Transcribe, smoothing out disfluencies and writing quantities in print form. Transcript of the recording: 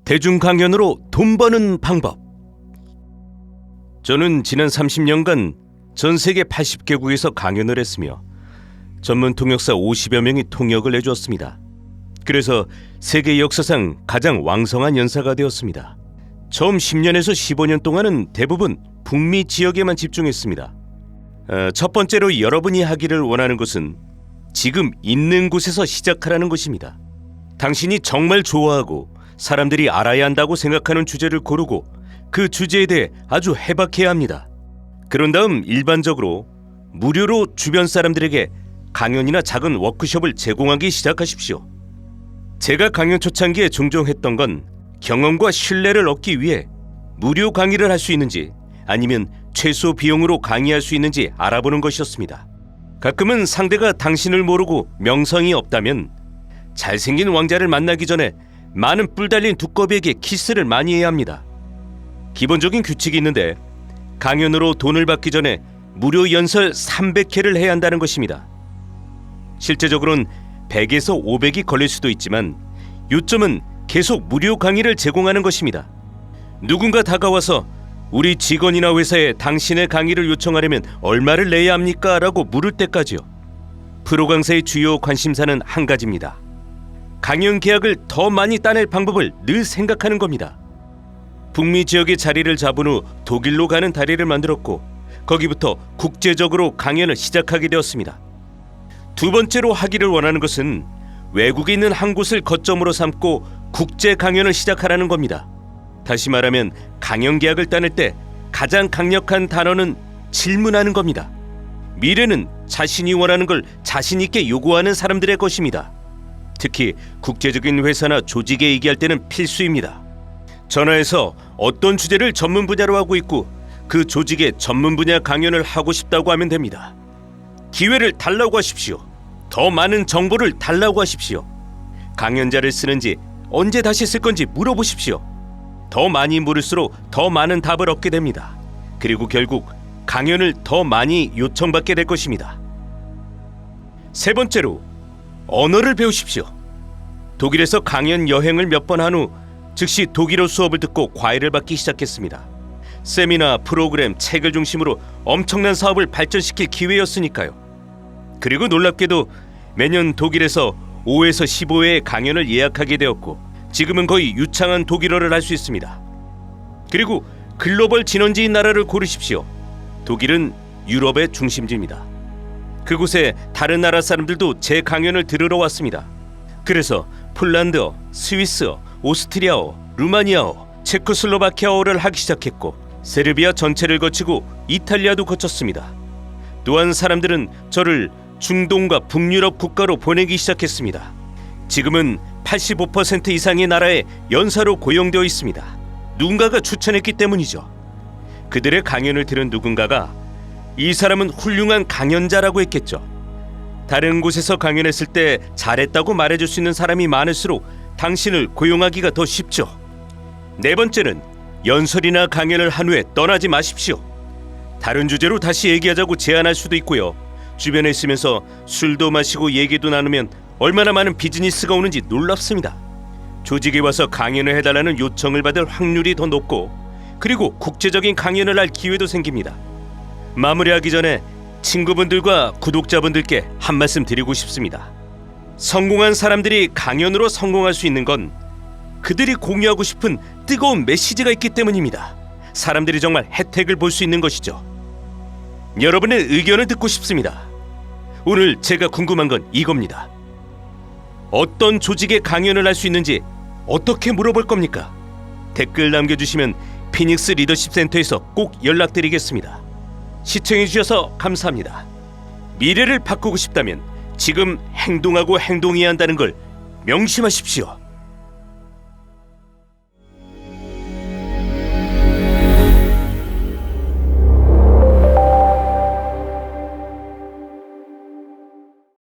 대중 강연으로 돈 버는 방법. 저는 지난 30년간 전 세계 80개국에서 강연을 했으며 전문 통역사 50여 명이 통역을 해주었습니다. 그래서 세계 역사상 가장 왕성한 연사가 되었습니다. 처음 10년에서 15년 동안은 대부분 북미 지역에만 집중했습니다. 첫 번째로 여러분이 하기를 원하는 것은 지금 있는 곳에서 시작하라는 것입니다. 당신이 정말 좋아하고 사람들이 알아야 한다고 생각하는 주제를 고르고 그 주제에 대해 아주 해박해야 합니다. 그런 다음 일반적으로 무료로 주변 사람들에게 강연이나 작은 워크숍을 제공하기 시작하십시오. 제가 강연 초창기에 종종 했던 건 경험과 신뢰를 얻기 위해 무료 강의를 할 수 있는지 아니면 최소 비용으로 강의할 수 있는지 알아보는 것이었습니다. 가끔은 상대가 당신을 모르고 명성이 없다면 잘생긴 왕자를 만나기 전에 많은 뿔 달린 두꺼비에게 키스를 많이 해야 합니다. 기본적인 규칙이 있는데 강연으로 돈을 받기 전에 무료 연설 300회를 해야 한다는 것입니다. 실제적으로는 100에서 500이 걸릴 수도 있지만 요점은 계속 무료 강의를 제공하는 것입니다. 누군가 다가와서 우리 직원이나 회사에 당신의 강의를 요청하려면 얼마를 내야 합니까? 라고 물을 때까지요. 프로 강사의 주요 관심사는 한 가지입니다. 강연 계약을 더 많이 따낼 방법을 늘 생각하는 겁니다. 북미 지역에 자리를 잡은 후 독일로 가는 다리를 만들었고 거기부터 국제적으로 강연을 시작하게 되었습니다. 두 번째로 하기를 원하는 것은 외국에 있는 한 곳을 거점으로 삼고 국제 강연을 시작하라는 겁니다. 다시 말하면 강연 계약을 따낼 때 가장 강력한 단어는 질문하는 겁니다. 미래는 자신이 원하는 걸 자신 있게 요구하는 사람들의 것입니다. 특히 국제적인 회사나 조직에 얘기할 때는 필수입니다. 전화해서 어떤 주제를 전문 분야로 하고 있고 그 조직의 전문 분야 강연을 하고 싶다고 하면 됩니다. 기회를 달라고 하십시오. 더 많은 정보를 달라고 하십시오. 강연자를 쓰는지 언제 다시 쓸 건지 물어보십시오. 더 많이 물을수록 더 많은 답을 얻게 됩니다. 그리고 결국 강연을 더 많이 요청받게 될 것입니다. 세 번째로 언어를 배우십시오. 독일에서 강연 여행을 몇 번 한 후 즉시 독일어 수업을 듣고 과외를 받기 시작했습니다. 세미나, 프로그램, 책을 중심으로 엄청난 사업을 발전시킬 기회였으니까요. 그리고 놀랍게도 매년 독일에서 5에서 15회의 강연을 예약하게 되었고 지금은 거의 유창한 독일어를 할 수 있습니다. 그리고 글로벌 진원지인 나라를 고르십시오. 독일은 유럽의 중심지입니다. 그곳에 다른 나라 사람들도 제 강연을 들으러 왔습니다. 그래서 폴란드어, 스위스어, 오스트리아어, 루마니아어, 체코슬로바키아어를 하기 시작했고 세르비아 전체를 거치고 이탈리아도 거쳤습니다. 또한 사람들은 저를 중동과 북유럽 국가로 보내기 시작했습니다. 지금은 85% 이상의 나라에 연사로 고용되어 있습니다. 누군가가 추천했기 때문이죠. 그들의 강연을 들은 누군가가 이 사람은 훌륭한 강연자라고 했겠죠. 다른 곳에서 강연했을 때 잘했다고 말해줄 수 있는 사람이 많을수록 당신을 고용하기가 더 쉽죠. 네 번째는 연설이나 강연을 한 후에 떠나지 마십시오. 다른 주제로 다시 얘기하자고 제안할 수도 있고요. 주변에 있으면서 술도 마시고 얘기도 나누면 얼마나 많은 비즈니스가 오는지 놀랍습니다. 조직에 와서 강연을 해달라는 요청을 받을 확률이 더 높고 그리고 국제적인 강연을 할 기회도 생깁니다. 마무리하기 전에 친구분들과 구독자분들께 한 말씀 드리고 싶습니다. 성공한 사람들이 강연으로 성공할 수 있는 건 그들이 공유하고 싶은 뜨거운 메시지가 있기 때문입니다. 사람들이 정말 혜택을 볼 수 있는 것이죠. 여러분의 의견을 듣고 싶습니다. 오늘 제가 궁금한 건 이겁니다. 어떤 조직에 강연을 할 수 있는지 어떻게 물어볼 겁니까? 댓글 남겨주시면 피닉스 리더십 센터에서 꼭 연락드리겠습니다. 시청해주셔서 감사합니다. 미래를 바꾸고 싶다면 지금 행동하고 행동해야 한다는 걸 명심하십시오.